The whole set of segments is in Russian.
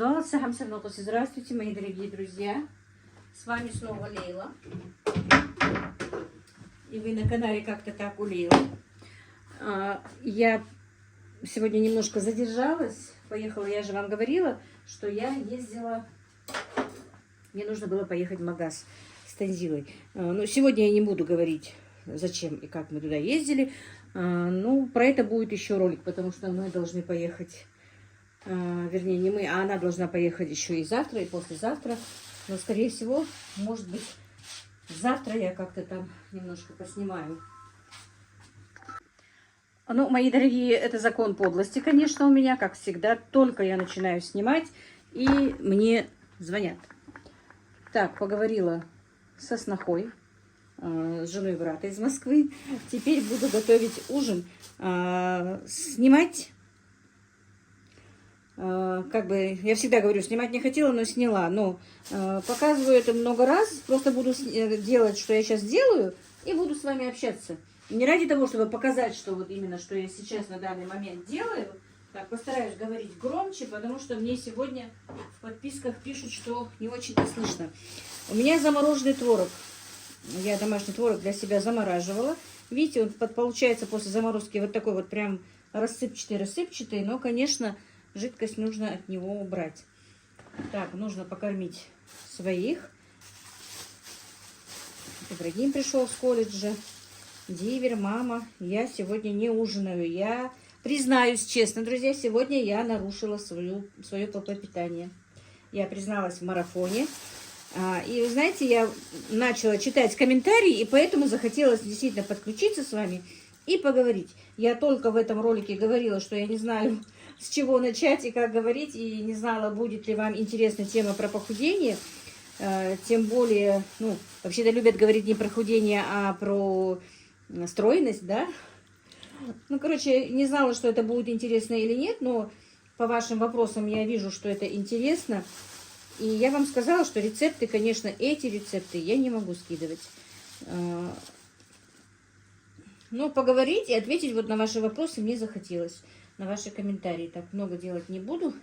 Здравствуйте, мои дорогие друзья. С вами снова Лейла. И вы на канале «Как-то так» у Лейлы. Я сегодня немножко задержалась. Поехала, я же вам говорила, что я ездила... Мне нужно было поехать в магаз с Танзилой. Но сегодня я не буду говорить, зачем и как мы туда ездили. Ну, про это будет еще ролик, потому что мы должны поехать... Вернее, не мы, а она должна поехать еще и завтра, и послезавтра. Но, скорее всего, может быть, завтра я как-то там немножко поснимаю. Ну, мои дорогие, это закон подлости, конечно, у меня, как всегда. Только я начинаю снимать, и мне звонят. Так, поговорила со снохой, с женой брата из Москвы. Теперь буду готовить ужин. Снимать... Как бы, я всегда говорю, снимать не хотела, но сняла. Но показываю это много раз. Просто буду делать, что я сейчас делаю, и буду с вами общаться. Не ради того, чтобы показать, что вот именно, что я сейчас на данный момент делаю. Так, постараюсь говорить громче, потому что мне сегодня в подписках пишут, что не очень-то слышно. У меня замороженный творог. Я домашний творог для себя замораживала. Видите, он получается после заморозки вот такой вот прям рассыпчатый, но, конечно... Жидкость нужно от него убрать. Так, нужно покормить своих. Ибрагим пришел с колледжа. Дивер, мама. Я сегодня не ужинаю. Я признаюсь честно, друзья, сегодня я нарушила свое плохое питание. Я призналась в марафоне. И вы знаете, я начала читать комментарии, и поэтому захотелось действительно подключиться с вами и поговорить. Я только в этом ролике говорила, что я не знаю... с чего начать и как говорить, и не знала, будет ли вам интересна тема про похудение. Тем более, ну, вообще-то любят говорить не про худение, а про стройность, да. Ну, короче, не знала, что это будет интересно или нет, но по вашим вопросам я вижу, что это интересно. И я вам сказала, что рецепты, конечно, эти рецепты я не могу скидывать. Но поговорить и ответить вот на ваши вопросы мне захотелось. На ваши комментарии. Так, много делать не буду.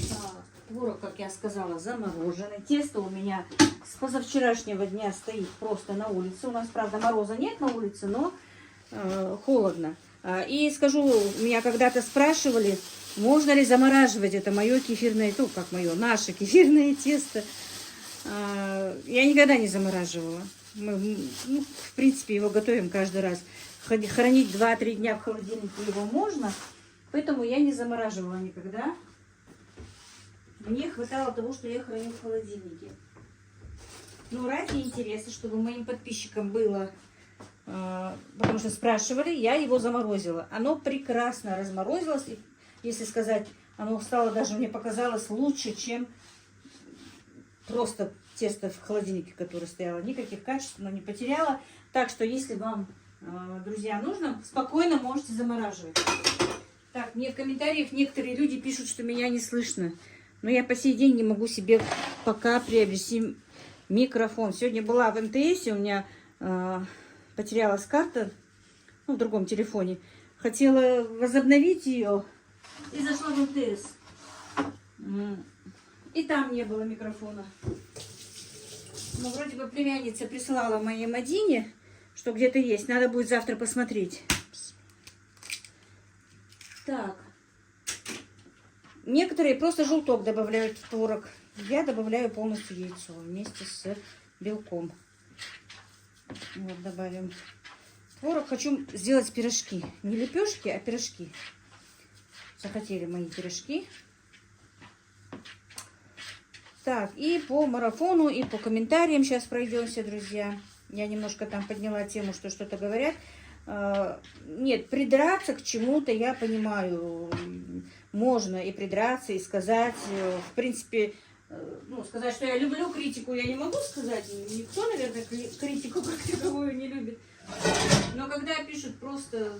Так, творог, как я сказала, замороженный. Тесто у меня с позавчерашнего дня стоит просто на улице. У нас, правда, мороза нет на улице, но холодно. И скажу, меня когда-то спрашивали, можно ли замораживать это мое кефирное, ну, как мое, наше кефирное тесто. Я никогда не замораживала. Мы, ну, в принципе, его готовим каждый раз. Хранить 2-3 дня в холодильнике его можно, поэтому я не замораживала никогда. Мне хватало того, что я храню в холодильнике. Но ради интереса, чтобы моим подписчикам было, потому что спрашивали, я его заморозила. Оно прекрасно разморозилось. И, если сказать, оно стало даже, мне показалось, лучше, чем... Просто тесто в холодильнике, которое стояло, никаких качеств оно не потеряло. Так что, если вам, друзья, нужно, спокойно можете замораживать. Так, мне в комментариях некоторые люди пишут, что меня не слышно. Но я по сей день не могу себе пока приобрести микрофон. Сегодня была в МТС, у меня потерялась карта, ну, в другом телефоне. Хотела возобновить ее и зашла в МТС. И там не было микрофона. Но вроде бы племянница присылала моей Мадине, что где-то есть. Надо будет завтра посмотреть. Так. Некоторые просто желток добавляют в творог. Я добавляю полностью яйцо вместе с белком. Вот, добавим творог. Хочу сделать пирожки. Не лепешки, а пирожки. Захотели мои пирожки. Так, и по марафону, и по комментариям сейчас пройдемся, друзья. Я немножко там подняла тему, что что-то говорят. Нет, придраться к чему-то, я понимаю, можно и придраться, и сказать, в принципе, ну, сказать, что я люблю критику, я не могу сказать. Никто, наверное, критику как таковую не любит. Но когда пишут просто...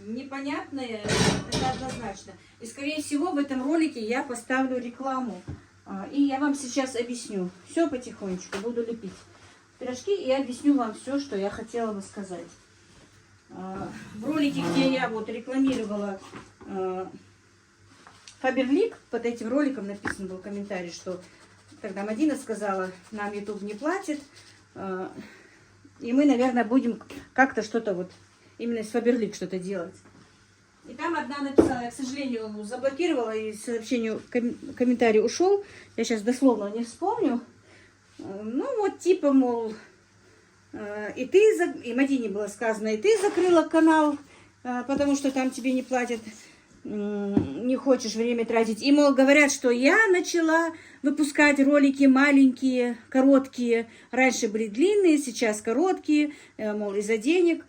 непонятное, это однозначно. И, скорее всего, в этом ролике я поставлю рекламу. И я вам сейчас объясню. Все потихонечку буду лепить. пирожки и объясню вам все, что я хотела бы сказать. В ролике, где я вот рекламировала Фаберлик, под этим роликом написан был комментарий, что тогда Мадина сказала, нам YouTube не платит, и мы, наверное, будем как-то что-то вот именно с Фаберлик что-то делать. И там одна написала, я, к сожалению, заблокировала, и сообщение, комментарий ушел. Я сейчас дословно не вспомню. Ну, вот типа, мол, и Мадине было сказано, и ты закрыла канал, потому что там тебе не платят, не хочешь время тратить. И, мол, говорят, что я начала выпускать ролики маленькие, короткие. Раньше были длинные, сейчас короткие, мол, из-за денег.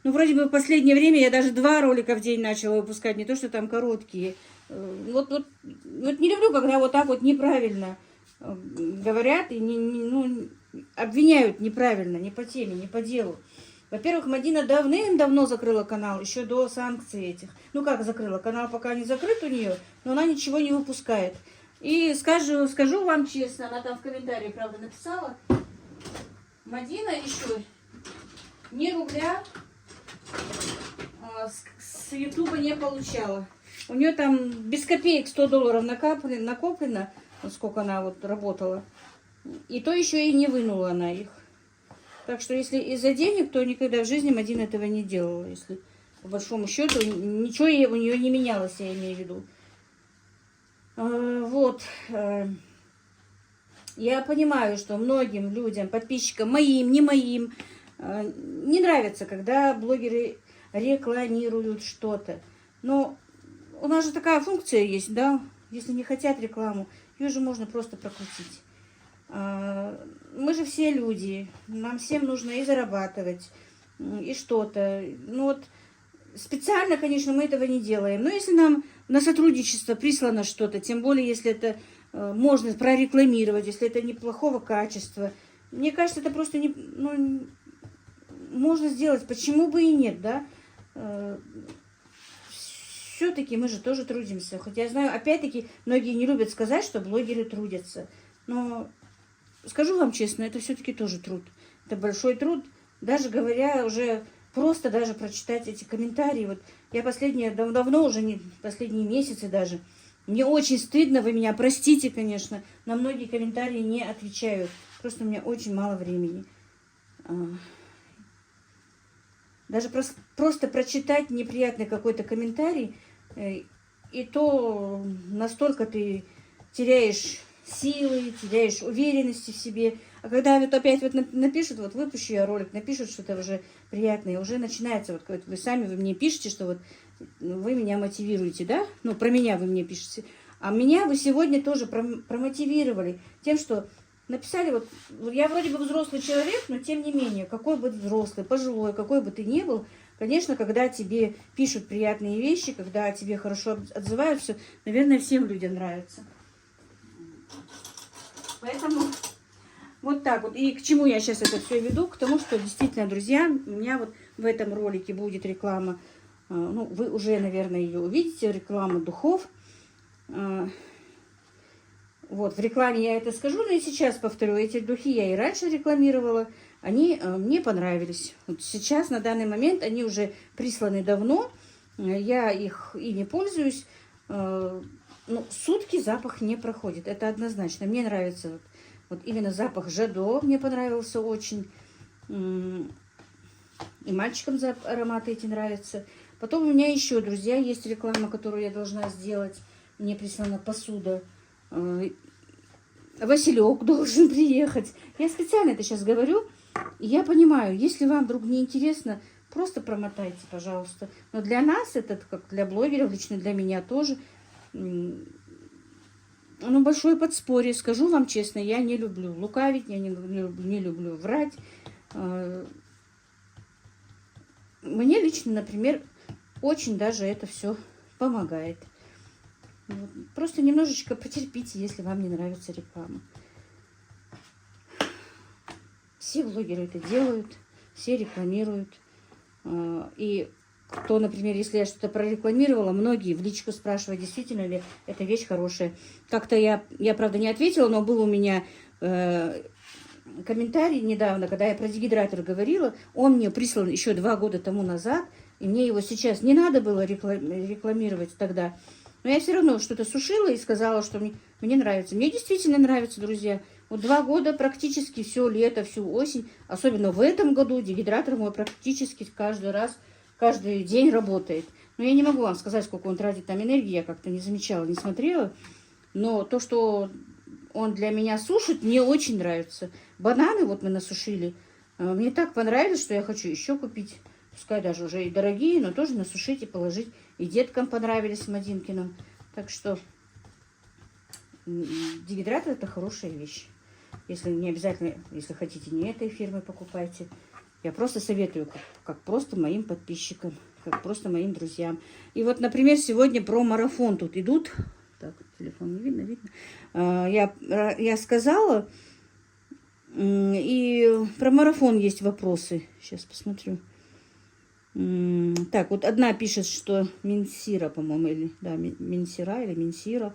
Ну, вроде бы в последнее время я даже 2 ролика в день начала выпускать, не то, что там короткие. Вот не люблю, когда вот так вот неправильно говорят и обвиняют неправильно, не по теме, не по делу. Во-первых, Мадина давным-давно закрыла канал, еще до санкций этих. Ну, как закрыла? Канал пока не закрыт у нее, но она ничего не выпускает. И скажу вам честно, она там в комментарии, правда, написала, Мадина еще ни рубля с Ютуба не получала. У нее там без копеек $100 накоплено, вот сколько она вот работала. И то еще и не вынула она их. Так что если из-за денег, то никогда в жизни Мадина этого не делала. Если по большому счету ничего у нее не менялось, я имею в виду. Вот. Я понимаю, что многим людям, подписчикам, моим, не моим, не нравится, когда блогеры рекламируют что-то. Но у нас же такая функция есть, да? Если не хотят рекламу, ее же можно просто прокрутить. Мы же все люди, нам всем нужно и зарабатывать, и что-то. Ну вот специально, конечно, мы этого не делаем. Но если нам на сотрудничество прислано что-то, тем более, если это можно прорекламировать, если это неплохого качества, мне кажется, это просто можно сделать, почему бы и нет, да? Все-таки мы же тоже трудимся. Хотя я знаю, опять-таки, многие не любят сказать, что блогеры трудятся. Но скажу вам честно, это все-таки тоже труд. Это большой труд. Даже говоря уже, просто даже прочитать эти комментарии. Вот я давно уже, не последние месяцы даже, мне очень стыдно, вы меня простите, конечно, на многие комментарии не отвечаю. Просто у меня очень мало времени. Даже просто прочитать неприятный какой-то комментарий, и то настолько ты теряешь силы, теряешь уверенности в себе. А когда вот опять вот напишут, вот выпущу я ролик, напишут что-то уже приятное, уже начинается, вот вы мне пишете, что вот вы меня мотивируете, да? Ну, про меня вы мне пишете. А меня вы сегодня тоже промотивировали тем, что написали, вот я вроде бы взрослый человек, но тем не менее, какой бы ты взрослый, пожилой, какой бы ты ни был, конечно, когда тебе пишут приятные вещи, когда тебе хорошо отзываются, наверное, всем людям нравится. Поэтому вот так вот. И к чему я сейчас это все веду? К тому, что действительно, друзья, у меня вот в этом ролике будет реклама. Ну, вы уже, наверное, ее увидите. Реклама духов. Вот, в рекламе я это скажу, но и сейчас повторю. Эти духи я и раньше рекламировала. Они мне понравились. Вот сейчас, на данный момент, они уже присланы давно. Я ими пользуюсь. Ну, сутки запах не проходит. Это однозначно. Мне нравится вот именно запах Жадо. Мне понравился очень. И мальчикам ароматы эти нравятся. Потом у меня еще, друзья, есть реклама, которую я должна сделать. Мне прислана посуда. Василек должен приехать. Я специально это сейчас говорю. И я понимаю, если вам вдруг не интересно, просто промотайте, пожалуйста. Но для нас, это как для блогеров, лично для меня тоже, ну, большое подспорье. Скажу вам честно, я не люблю лукавить, я не люблю врать. Мне лично, например, очень даже это все помогает. Вот. Просто немножечко потерпите, если вам не нравится реклама. Все блогеры это делают, все рекламируют. И кто, например, если я что-то прорекламировала, многие в личку спрашивают, действительно ли эта вещь хорошая. Как-то я правда, не ответила, но был у меня комментарий недавно, когда я про дегидратор говорила, он мне прислан еще 2 года тому назад, и мне его сейчас не надо было рекламировать тогда. Но я все равно что-то сушила и сказала, что мне нравится. Мне действительно нравится, друзья. Вот 2 года практически все лето, всю осень, особенно в этом году, дегидратор мой практически каждый день работает. Но я не могу вам сказать, сколько он тратит там энергии, я как-то не замечала, не смотрела. Но то, что он для меня сушит, мне очень нравится. Бананы вот мы насушили. Мне так понравилось, что я хочу еще купить. Пускай даже уже и дорогие, но тоже насушить и положить. И деткам понравились Мадинкиным. Так что дегидратор — это хорошая вещь. Если не обязательно, если хотите не этой фирмы, покупайте. Я просто советую, как просто моим подписчикам, как просто моим друзьям. И вот, например, сегодня про марафон тут идут. Так, телефон не видно, видно. Я сказала, и про марафон есть вопросы. Сейчас посмотрю. Так, вот одна пишет, что Минсира, по-моему, или да, Минсира или Минсира.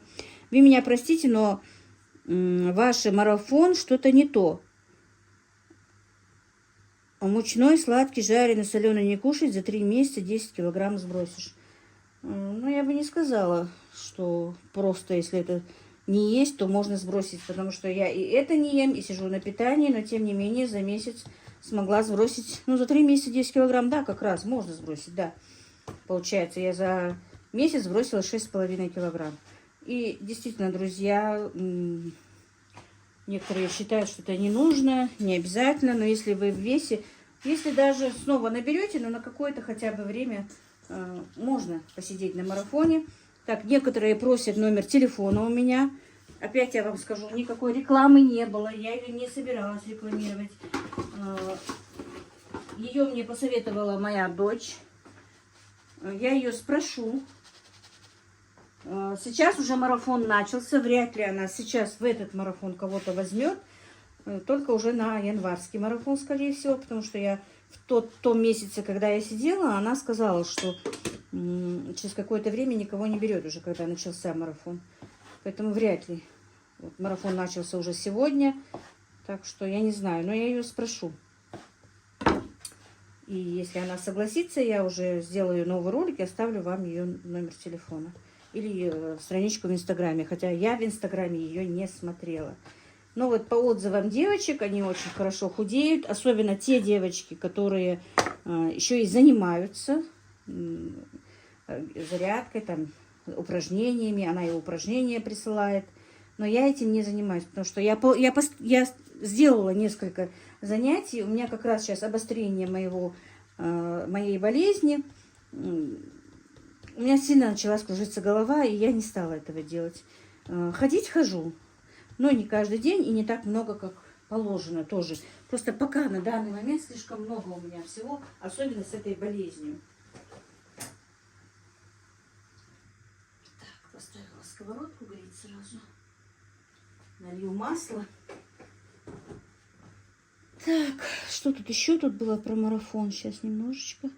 Вы меня простите, но ваш марафон что-то не то. Мучной, сладкий, жареный, соленый не кушать, за 3 месяца 10 килограмм сбросишь. Ну, я бы не сказала, что просто если это не есть, то можно сбросить, потому что я и это не ем, и сижу на питании, но тем не менее за месяц смогла сбросить, ну, за 3 месяца 10 килограмм, да, как раз можно сбросить, да. Получается, я за месяц сбросила 6,5 килограмм. И действительно, друзья, некоторые считают, что это не нужно, не обязательно, но если вы в весе, если даже снова наберете, но на какое-то хотя бы время можно посидеть на марафоне. Так, некоторые просят номер телефона у меня. Опять я вам скажу, никакой рекламы не было, я ее не собиралась рекламировать. Ее мне посоветовала моя дочь. Я ее спрошу. Сейчас уже марафон начался, вряд ли она сейчас в этот марафон кого-то возьмет. Только уже на январский марафон, скорее всего, потому что я в том месяце, когда я сидела, она сказала, что через какое-то время никого не берет уже, когда начался марафон. Поэтому вряд ли. Вот марафон начался уже сегодня, так что я не знаю, но я ее спрошу. И если она согласится, я уже сделаю новый ролик и оставлю вам ее номер телефона. Или страничку в Инстаграме, хотя я в Инстаграме ее не смотрела. Но вот по отзывам девочек, они очень хорошо худеют, особенно те девочки, которые еще и занимаются зарядкой, там, упражнениями. Она и упражнения присылает. Но я этим не занимаюсь, потому что я сделала несколько занятий. У меня как раз сейчас обострение моей болезни. У меня сильно начала кружиться голова, и я не стала этого делать. Ходить хожу, но не каждый день и не так много, как положено тоже. Просто пока на данный момент слишком много у меня всего, особенно с этой болезнью. Так, поставила сковородку греть сразу. Налью масло. Так, что тут еще тут было про марафон? Сейчас немножечко.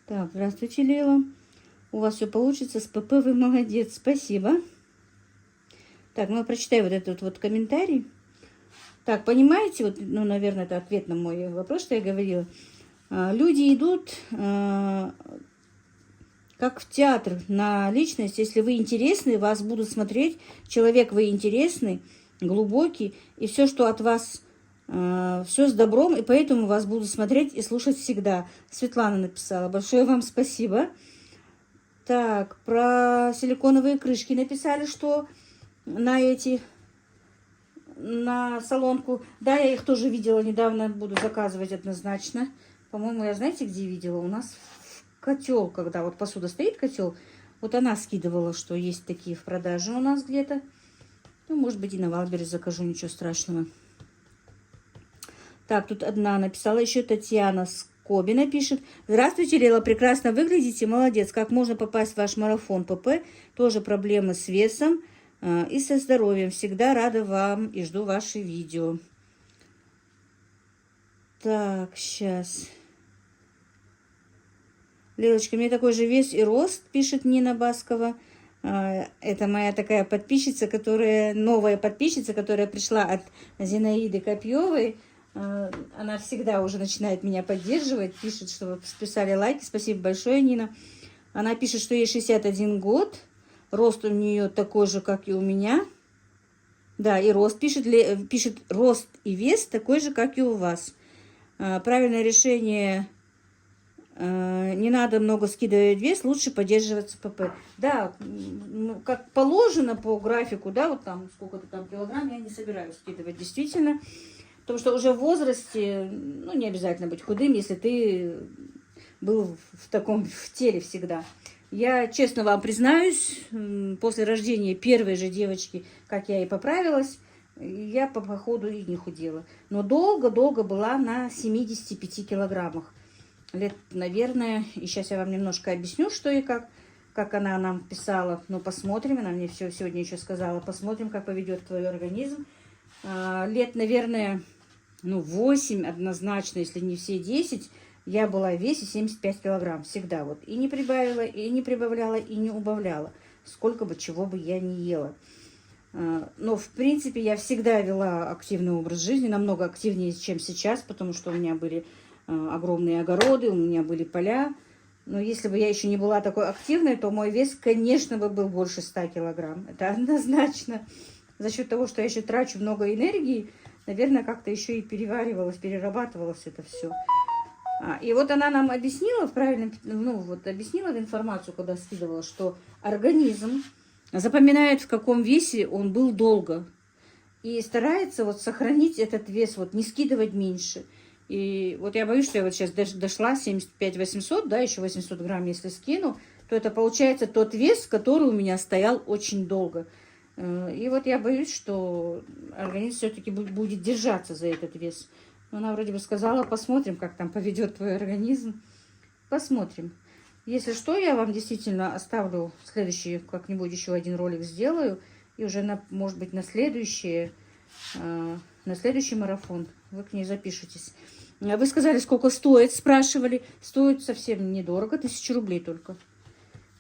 Так, здравствуйте, Лила. У вас все получится. С ПП вы молодец. Спасибо. Так, ну я прочитаю вот этот вот комментарий. Так, понимаете, вот, ну, наверное, это ответ на мой вопрос, что я говорила. Люди идут как в театр на личность. Если вы интересны, вас будут смотреть. Человек вы интересный, глубокий. И все, что от вас, все с добром. И поэтому вас будут смотреть и слушать всегда. Светлана написала. Большое вам спасибо. Так, про силиконовые крышки написали, что на солонку. Да, я их тоже видела недавно, буду заказывать однозначно. По-моему, я знаете, где видела? У нас котел, когда вот посуда стоит, котел, вот она скидывала, что есть такие в продаже у нас где-то. Ну, может быть, и на Валбере закажу, ничего страшного. Так, тут одна написала, еще Татьяна Скобина пишет. Здравствуйте, Лела, прекрасно выглядите, молодец. Как можно попасть в ваш марафон ПП? Тоже проблемы с весом и со здоровьем. Всегда рада вам и жду ваши видео. Так, сейчас. Лилочка, мне такой же вес и рост, пишет Нина Баскова. Это моя такая подписчица, новая подписчица, которая пришла от Зинаиды Копьевой. Она всегда уже начинает меня поддерживать, пишет, что вы списали лайки. Спасибо большое, Нина. Она пишет, что ей 61 год, рост у нее такой же, как и у меня. Да, и рост пишет рост и вес такой же, как и у вас. Правильное решение, не надо много скидывать вес, лучше поддерживаться ПП. Да, ну, как положено по графику, да, вот там сколько-то там килограмм я не собираюсь скидывать, действительно. Потому что уже в возрасте, ну, не обязательно быть худым, если ты был в теле всегда. Я честно вам признаюсь, после рождения первой же девочки, как я и поправилась, я по ходу и не худела. Но долго-долго была на 75 килограммах. Лет, наверное, и сейчас я вам немножко объясню, что и как она нам писала. Но посмотрим, она мне все сегодня еще сказала, посмотрим, как поведет твой организм. Лет, наверное, ну, 8 однозначно, если не все 10, я была в весе 75 килограмм всегда. Вот. И не прибавила, и не прибавляла, и не убавляла. Сколько бы чего бы я ни ела. Но, в принципе, я всегда вела активный образ жизни, намного активнее, чем сейчас, потому что у меня были огромные огороды, у меня были поля. Но если бы я еще не была такой активной, то мой вес, конечно, бы был больше 100 килограмм. Это однозначно. За счет того, что я еще трачу много энергии, наверное, как-то еще и переваривалось, перерабатывалось это все. И вот она нам объяснила, объяснила информацию, когда скидывала, что организм запоминает, в каком весе он был долго. И старается вот сохранить этот вес, вот не скидывать меньше. И вот я боюсь, что я вот сейчас дошла 75 800, да, еще 800 грамм, если скину, то это получается тот вес, который у меня стоял очень долго. И вот я боюсь, что организм все-таки будет держаться за этот вес. Но она вроде бы сказала, посмотрим, как там поведет твой организм. Посмотрим. Если что, я вам действительно оставлю следующий, как-нибудь еще один ролик сделаю. И уже, может быть, на следующий марафон вы к ней запишитесь. Вы сказали, сколько стоит, спрашивали. Стоит совсем недорого, 1000 рублей только.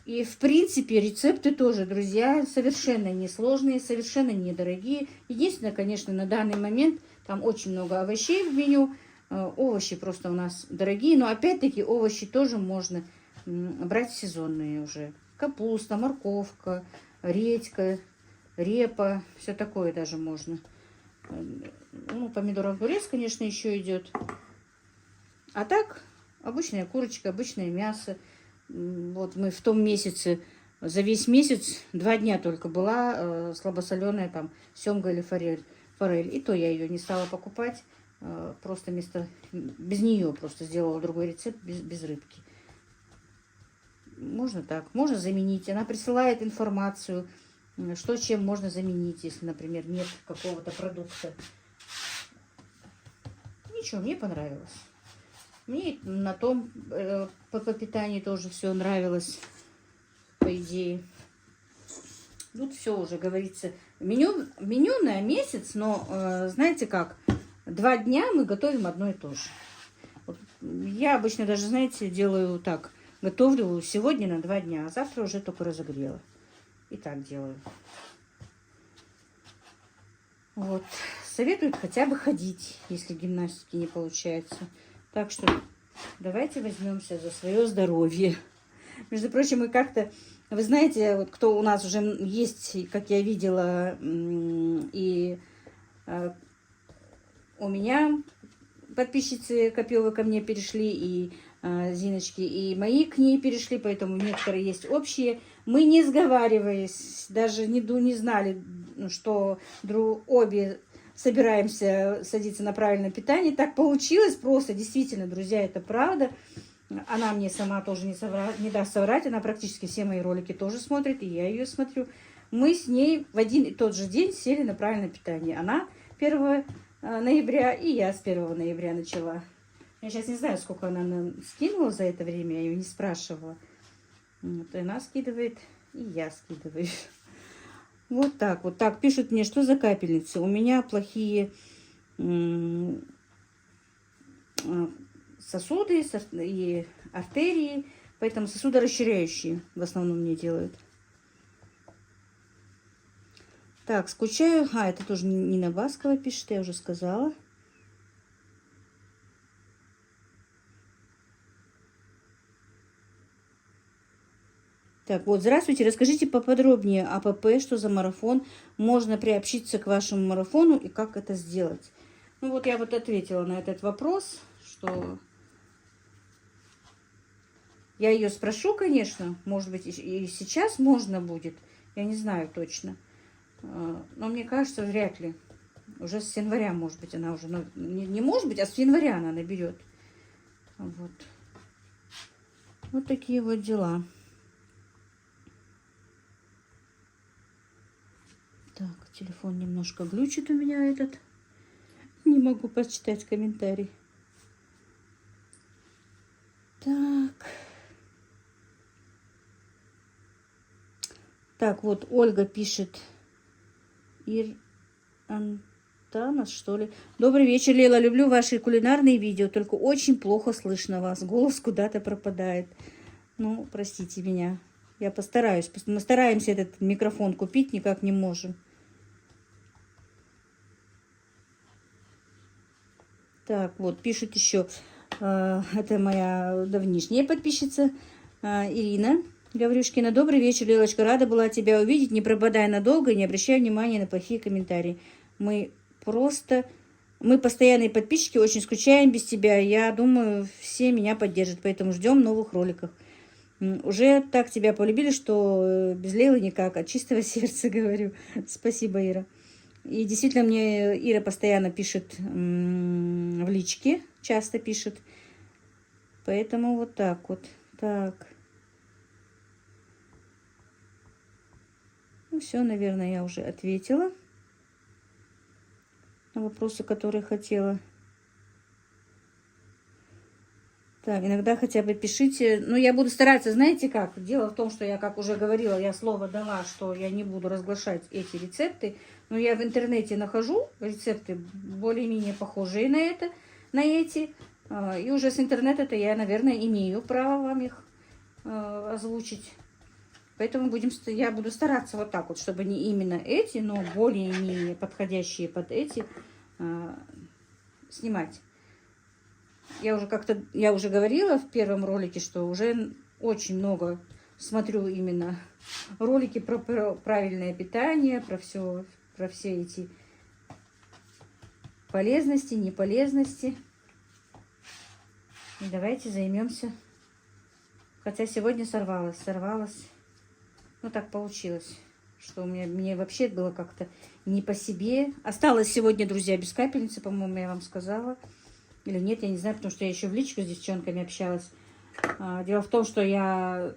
И, в принципе, рецепты тоже, друзья, совершенно несложные, совершенно недорогие. Единственное, конечно, на данный момент там очень много овощей в меню. Овощи просто у нас дорогие, но, опять-таки, овощи тоже можно брать сезонные уже. Капуста, морковка, редька, репа, все такое даже можно. Ну, помидор, огурец, конечно, еще идет. А так, обычная курочка, обычное мясо. Вот мы в том месяце, за весь месяц 2 дня только была слабосоленая там семга или форель. И то я ее не стала покупать, просто без нее просто сделала другой рецепт без рыбки. Можно так, можно заменить. Она присылает информацию, что чем можно заменить, если, например, нет какого-то продукта. Ничего, мне понравилось. Мне на том по питанию тоже все нравилось, по идее. Тут все уже говорится. Меню на месяц, но знаете как, 2 дня мы готовим одно и то же. Вот я обычно даже, знаете, делаю так. Готовлю сегодня на 2 дня, а завтра уже только разогрела. И так делаю. Вот. Советуют хотя бы ходить, если гимнастики не получается. Так что давайте возьмемся за свое здоровье. Между прочим, мы как-то, вы знаете, вот кто у нас уже есть, как я видела, и у меня подписчицы Копьевы ко мне перешли, и Зиночки, и мои к ней перешли, поэтому некоторые есть общие. Мы, не сговариваясь, даже не знали, что обе собираемся садиться на правильное питание. Так получилось просто, действительно, друзья, это правда. Она мне сама тоже не даст соврать, она практически все мои ролики тоже смотрит, и я ее смотрю. Мы с ней в один и тот же день сели на правильное питание. Она 1 ноября, и я с 1 ноября начала. Я сейчас не знаю, сколько она нам скинула за это время, я ее не спрашивала. Вот, и она скидывает, и я скидываю. Вот так пишут мне, что за капельницы. У меня плохие сосуды и артерии, поэтому сосудорасширяющие в основном мне делают. Так, скучаю. Это тоже Нина Баскова пишет, я уже сказала. Так, вот, здравствуйте. Расскажите поподробнее о ПП, что за марафон. Можно приобщиться к вашему марафону и как это сделать? Ну вот я вот ответила на этот вопрос, что я ее спрошу, конечно. Может быть, и сейчас можно будет. Я не знаю точно. Но мне кажется, вряд ли. Уже с января, может быть, она уже... Ну, не может быть, а с января она наберет. Вот. Вот такие вот дела. Так, телефон немножко глючит у меня этот. Не могу почитать комментарий. Так. Так, вот Ольга пишет. Антанас, что ли? Добрый вечер, Лейла. Люблю ваши кулинарные видео, только очень плохо слышно вас. Голос куда-то пропадает. Ну, простите меня. Я постараюсь. Мы стараемся этот микрофон купить, никак не можем. Так, вот, пишут еще. Это моя давнишняя подписчица Ирина Гаврюшкина. Добрый вечер, Лилочка. Рада была тебя увидеть. Не пропадай надолго и не обращай внимания на плохие комментарии. Мы постоянные подписчики, очень скучаем без тебя. Я думаю, все меня поддержат, поэтому ждем новых роликов. Уже так тебя полюбили, что без Лейлы никак, от чистого сердца говорю. Спасибо, Ира. И действительно, мне Ира постоянно пишет в личке, часто пишет. Поэтому вот так вот. Так. Ну все, наверное, я уже ответила на вопросы, которые хотела. Так, иногда хотя бы пишите. Ну, я буду стараться, знаете как? Дело в том, что я, как уже говорила, я слово дала, что я не буду разглашать эти рецепты. Но я в интернете нахожу рецепты более-менее похожие на это, на эти. И уже с интернета-то я, наверное, имею право вам их озвучить. Поэтому я буду стараться вот так вот, чтобы не именно эти, но более-менее подходящие под эти снимать. Я уже говорила в первом ролике, что уже очень много смотрю именно ролики про правильное питание, про все эти полезности, неполезности. И давайте займемся. Хотя сегодня сорвалась. Ну так получилось, что мне вообще было как-то не по себе. Осталось сегодня, друзья, без капельницы, по-моему, я вам сказала. Или нет, я не знаю, потому что я еще в личку с девчонками общалась. Дело в том, что я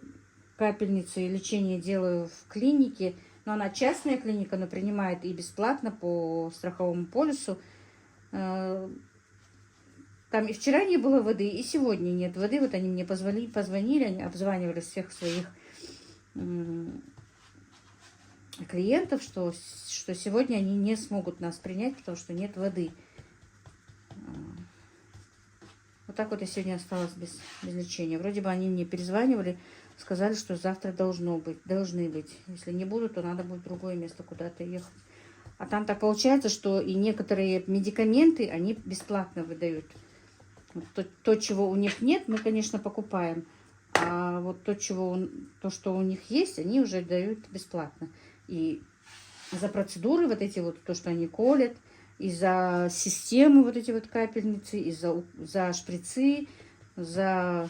капельницу и лечение делаю в клинике. Но она частная клиника, но принимает и бесплатно по страховому полису. Там и вчера не было воды, и сегодня нет воды. Вот они мне позвонили, они обзванивали всех своих клиентов, что сегодня они не смогут нас принять, потому что нет воды. Вот так вот я сегодня осталась без лечения. Вроде бы они мне перезванивали, сказали, что завтра должны быть. Если не будут, то надо будет в другое место куда-то ехать. А там так получается, что и некоторые медикаменты они бесплатно выдают. Вот то, чего у них нет, мы, конечно, покупаем. А вот то, что у них есть, они уже дают бесплатно. И за процедуры вот эти вот, то, что они колят, и за системы вот эти вот капельницы, и за шприцы, за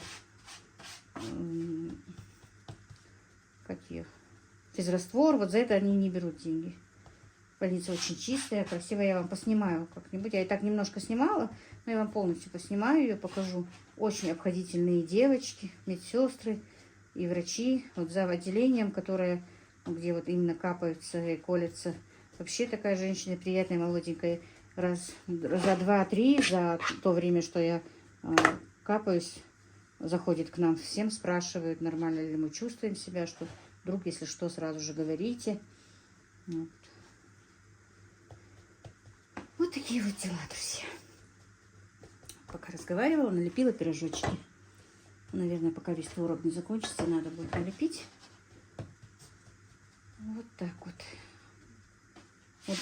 физраствор, вот за это они не берут деньги. Больница очень чистая, красивая, я вам поснимаю как-нибудь. Я и так немножко снимала, но я вам полностью поснимаю ее, покажу. Очень обходительные девочки, медсестры и врачи. Вот за отделением, где вот именно капаются и колятся. Вообще такая женщина приятная, молоденькая. Раза 2-3 за то время, что я капаюсь, заходит к нам. Всем спрашивают, нормально ли мы чувствуем себя, что вдруг, если что, сразу же говорите. Вот такие вот дела, друзья. пока разговаривала, налепила пирожочки. Наверное, пока весь творог не закончится, надо будет налепить. Вот так вот. Вот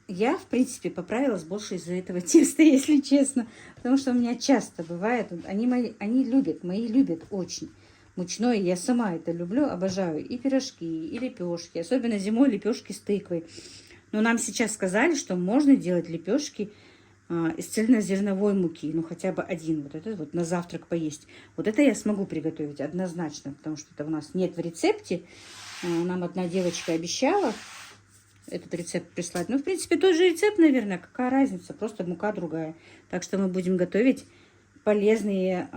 я, в принципе, поправилась больше из-за этого теста, если честно. Потому что у меня часто бывает, они любят, мои любят очень мучное. Я сама это люблю, обожаю и пирожки, и лепешки. Особенно зимой лепешки с тыквой. Но нам сейчас сказали, что можно делать лепешки из цельнозерновой муки. Ну, хотя бы один. Вот это вот на завтрак поесть. Вот это я смогу приготовить однозначно. Потому что это у нас нет в рецепте. Нам одна девочка обещала этот рецепт прислать. Ну, в принципе, тот же рецепт, наверное. Какая разница? Просто мука другая. Так что мы будем готовить полезные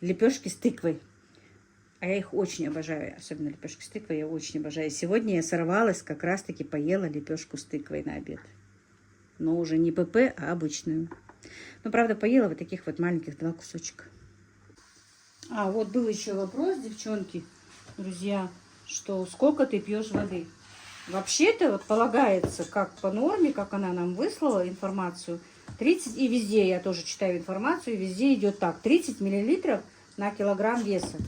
лепешки с тыквой. А я их очень обожаю. Особенно лепешки с тыквой я очень обожаю. Сегодня я сорвалась, как раз-таки поела лепешку с тыквой на обед. Но уже не ПП, а обычную. Но, правда, поела вот таких вот маленьких 2 кусочка. А, вот был еще вопрос, девчонки, друзья, что сколько ты пьешь воды. Вообще-то вот полагается, как по норме, как она нам выслала информацию, 30, и везде я тоже читаю информацию, везде идет так, 30 миллилитров на килограмм веса.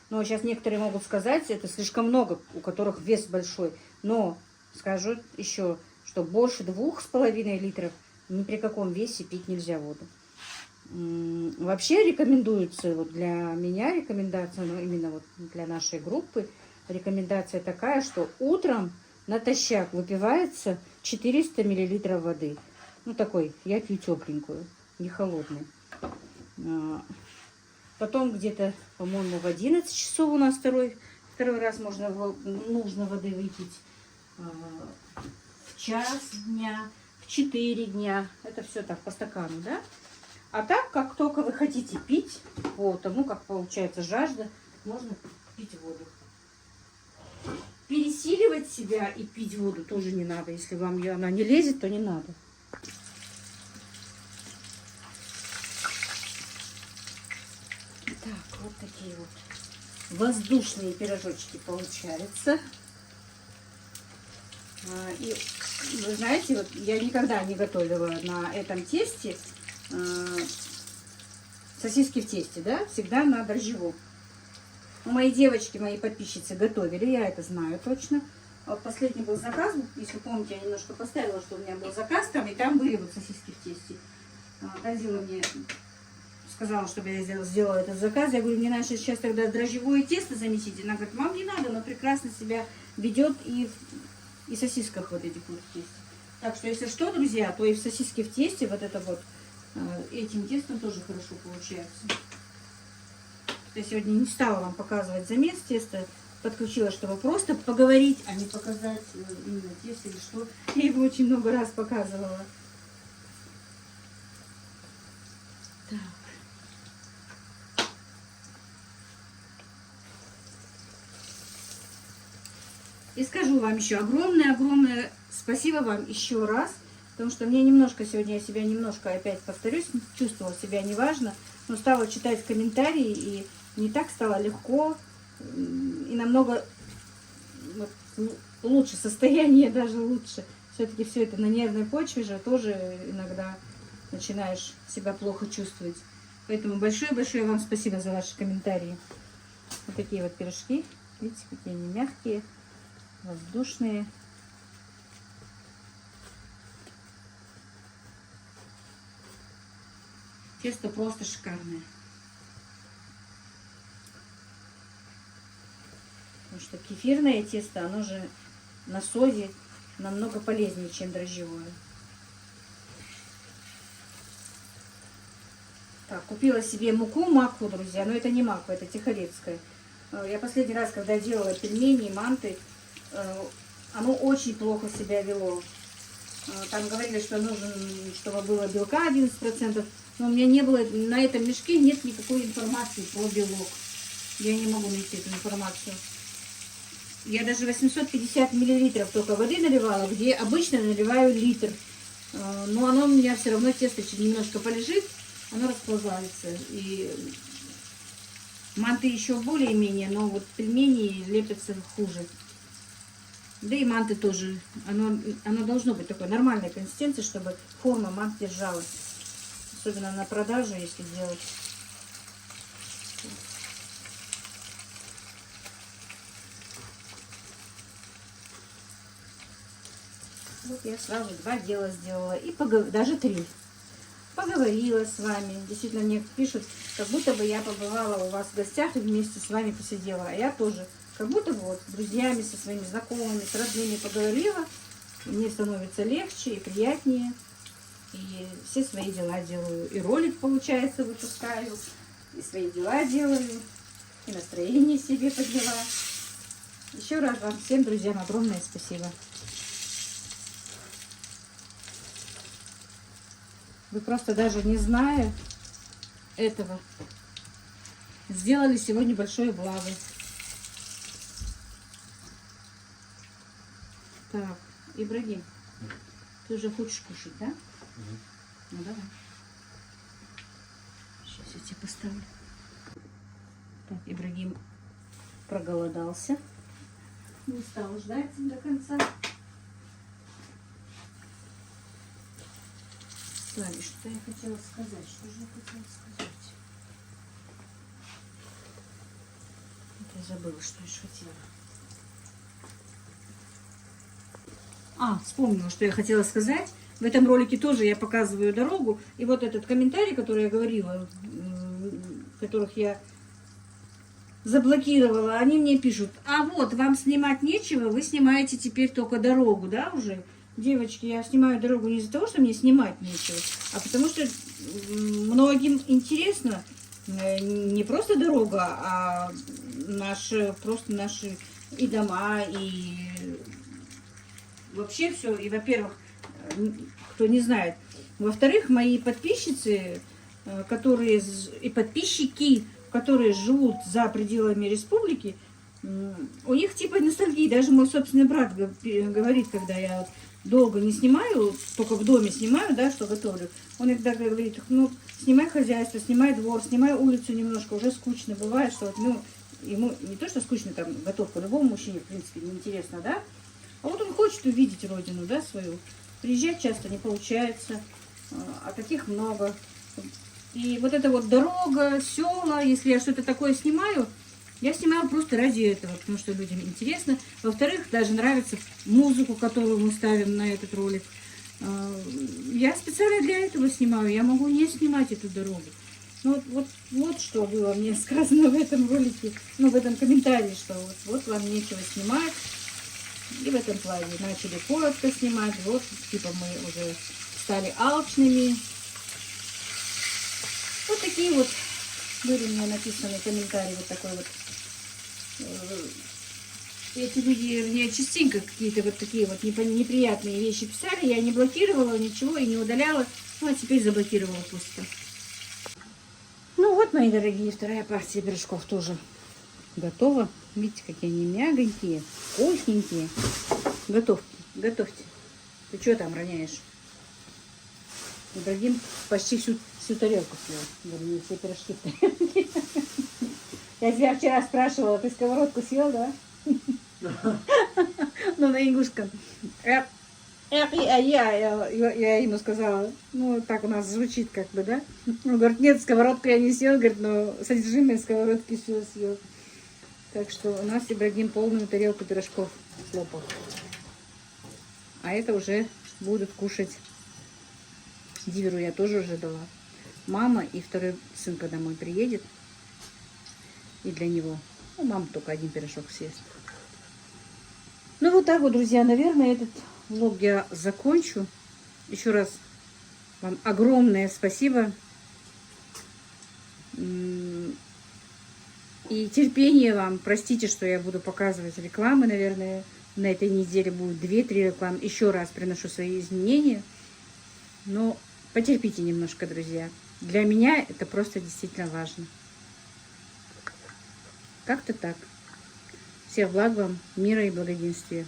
Но сейчас некоторые могут сказать, это слишком много, у которых вес большой. Но скажу еще, что больше 2,5 литров ни при каком весе пить нельзя воду. Вообще рекомендуется, вот для меня рекомендация, ну именно вот для нашей группы, рекомендация такая, что утром натощак выпивается 400 миллилитров воды. Ну такой, я пью тепленькую, не холодную. Потом где-то, по-моему, в 11 часов у нас второй раз нужно воды выпить. В час дня, в 4 дня. Это все так по стакану, да? А так, как только вы хотите пить, по тому, как получается жажда, можно пить воду. Пересиливать себя и пить воду тоже не надо. Если вам она не лезет, то не надо. Так, вот такие вот воздушные пирожочки получаются. И вы знаете, вот я никогда не готовила на этом тесте сосиски в тесте, да, всегда на дрожжевом. Мои девочки, мои подписчицы готовили, я это знаю точно. Вот последний был заказ, если помните, я немножко поставила, что у меня был заказ там, и там были вот сосиски в тесте. Тазила мне сказала, чтобы я сделала этот заказ. Я говорю, мне надо сейчас тогда дрожжевое тесто замесить. Она говорит, мам, не надо, оно прекрасно себя ведет и в сосисках вот этих вот в тесте. Так что, если что, друзья, то и в сосиске в тесте вот это вот этим тестом тоже хорошо получается. Я сегодня не стала вам показывать замес теста. Подключила, чтобы просто поговорить, а не показать именно тесто или что. Я его очень много раз показывала. Так. И скажу вам еще огромное спасибо вам еще раз. Потому что мне немножко сегодня, я себя немножко, опять повторюсь, чувствовала себя неважно. Но стала читать комментарии, и не так стало легко. И намного лучше, состояние даже лучше. Все-таки все это на нервной почве же тоже иногда начинаешь себя плохо чувствовать. Поэтому большое-большое вам спасибо за ваши комментарии. Вот такие вот пирожки. Видите, какие они мягкие, воздушные. Тесто просто шикарное. Потому что кефирное тесто, оно же на соде намного полезнее, чем дрожжевое. Так, купила себе муку макфу, друзья. Но это не макфа, это тихорецкая. Я последний раз, когда делала пельмени, манты, оно очень плохо себя вело. Там говорили, что нужно, чтобы было белка 11%. Но у меня не было, на этом мешке нет никакой информации про белок. Я не могу найти эту информацию. Я даже 850 миллилитров только воды наливала, где обычно наливаю литр. Но оно у меня все равно, тесто немножко полежит, оно расползается. И манты еще более-менее, но вот пельмени лепятся хуже. Да и манты тоже. Оно должно быть такой нормальной консистенции, чтобы форма мант держалась. Особенно на продажу, если делать. Вот я сразу 2 дела сделала. И даже 3. Поговорила с вами. Действительно, мне пишут, как будто бы я побывала у вас в гостях и вместе с вами посидела. А я тоже, как будто бы вот с друзьями, со своими знакомыми, с родными поговорила. И мне становится легче и приятнее. И все свои дела делаю. И ролик, получается, выпускаю. И свои дела делаю. И настроение себе подняла. Еще раз вам всем, друзьям, огромное спасибо. Вы просто даже не зная этого, сделали сегодня большое благо. Так, Ибрагим, ты уже хочешь кушать, да? Ну давай. Сейчас я тебе поставлю. Так, Ибрагим проголодался. Не стал ждать до конца. Так, что я хотела сказать? Что же я хотела сказать? Я забыла, что я хотела. Вспомнила, что я хотела сказать. В этом ролике тоже я показываю дорогу. И вот этот комментарий, который я говорила, которых я заблокировала, они мне пишут: а вот, вам снимать нечего, вы снимаете теперь только дорогу, да, уже? Девочки, я снимаю дорогу не из-за того, что мне снимать нечего, а потому что многим интересно не просто дорога, а просто наши и дома, и вообще все. И, во-первых, кто не знает, во-вторых, мои подписчицы, которые и подписчики, которые живут за пределами республики, у них типа ностальгии. Даже мой собственный брат говорит, когда я долго не снимаю, только в доме снимаю, да, что готовлю, он иногда говорит: ну, снимай хозяйство, снимай двор, снимай улицу немножко, уже скучно бывает, что вот, ну, ему не то, что скучно, там, готовка любому мужчине, в принципе, неинтересно, да, а вот он хочет увидеть родину, да, свою. Приезжать часто не получается, а таких много. И вот эта вот дорога, села, если я что-то такое снимаю, я снимаю просто ради этого, потому что людям интересно. Во-вторых, даже нравится музыку, которую мы ставим на этот ролик. Я специально для этого снимаю, я могу не снимать эту дорогу. Ну, вот что было мне сказано в этом ролике, ну, в этом комментарии, что вот вам нечего снимать. И в этом плане начали коротко снимать, вот, типа мы уже стали алчными. Вот такие вот были мне написаны комментарии, вот такой вот. Эти люди мне частенько какие-то вот такие вот неприятные вещи писали, я не блокировала ничего и не удаляла, ну а теперь заблокировала просто. Ну вот, мои дорогие, вторая партия пирожков тоже готова. Видите, какие они мягонькие, вкусненькие. Готовьте. Ты что там роняешь? Ибрагим почти всю тарелку съел. Вернее, все пирожки в тарелке. Я тебя вчера спрашивала, ты сковородку съел, да? Ну, на ингушском. Я ему сказала, ну, так у нас звучит как бы, да? Он говорит: нет, сковородку я не съел, говорит, но содержимое сковородки все съел. Так что у нас Ибрагим полную тарелку пирожков слопал. А это уже будут кушать. Диверу я тоже уже дала. Мама и второй сын, когда домой приедет. И для него. Ну, мама только один пирожок съест. Ну, вот так вот, друзья. Наверное, этот влог я закончу. Еще раз вам огромное спасибо. И терпение вам. Простите, что я буду показывать рекламы, наверное. На этой неделе будет 2-3 рекламы. Еще раз приношу свои изменения. Но потерпите немножко, друзья. Для меня это просто действительно важно. Как-то так. Всех благ вам, мира и благоденствия.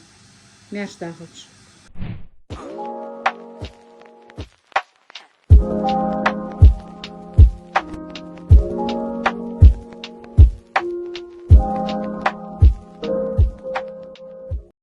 Мяш Дахович.